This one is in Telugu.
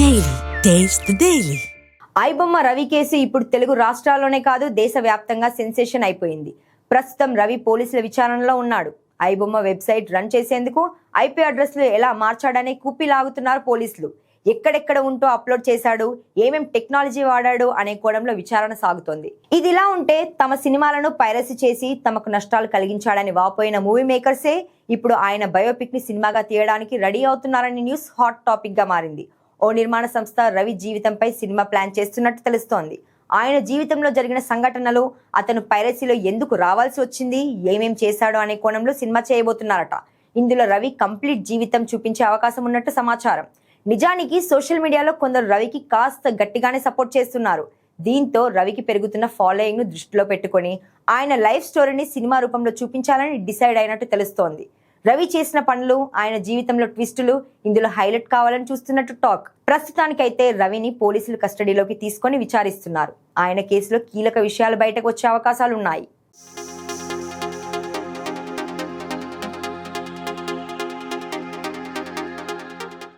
Daily taste the daily. IBomma Ravi case ఇప్పుడు తెలుగు రాష్ట్రాల్లోనే కాదు దేశవ్యాప్తంగా సెన్సేషన్ అయిపోయింది. ప్రస్తుతం రవి పోలీసుల విచారణలో ఉన్నాడు. ఐబొమ్మ వెబ్సైట్ రన్ చేసేందుకు ఐపీ అడ్రస్లు ఎలా మార్చాడనే కుప్పి లాగుతున్నారు పోలీసులు. ఎక్కడెక్కడ ఉంటూ అప్లోడ్ చేశాడు, ఏమేం టెక్నాలజీ వాడాడు అనే కోణంలో విచారణ సాగుతోంది. ఇదిలా ఉంటే తమ సినిమాలను పైరసీ చేసి తమకు నష్టాలు కలిగించాడని వాపోయిన మూవీ మేకర్సే ఇప్పుడు ఆయన బయోపిక్ ని సినిమాగా తీయడానికి రెడీ అవుతున్నారని న్యూస్ హాట్ టాపిక్ గా మారింది. ఓ నిర్మాణ సంస్థ రవి జీవితంపై సినిమా ప్లాన్ చేస్తున్నట్టు తెలుస్తోంది. ఆయన జీవితంలో జరిగిన సంఘటనలు, అతను పైరసీలో ఎందుకు రావాల్సి వచ్చింది, ఏమేం చేశాడు అనే కోణంలో సినిమా చేయబోతున్నారట. ఇందులో రవి కంప్లీట్ జీవితం చూపించే అవకాశం ఉన్నట్టు సమాచారం. నిజానికి సోషల్ మీడియాలో కొందరు రవికి కాస్త గట్టిగానే సపోర్ట్ చేస్తున్నారు. దీంతో రవికి పెరుగుతున్న ఫాలోయింగ్ ను దృష్టిలో పెట్టుకొని ఆయన లైఫ్ స్టోరీని సినిమా రూపంలో చూపించాలని డిసైడ్ అయినట్టు తెలుస్తోంది. రవి చేసిన పనులు, ఆయన జీవితంలో ట్విస్టులు ఇందులో హైలైట్ కావాలని చూస్తున్నట్టు టాక్. ప్రస్తుతానికైతే రవిని పోలీసులు కస్టడీలోకి తీసుకొని విచారిస్తున్నారు. ఆయన కేసులో కీలక విషయాలు బయటకు వచ్చే అవకాశాలున్నాయి.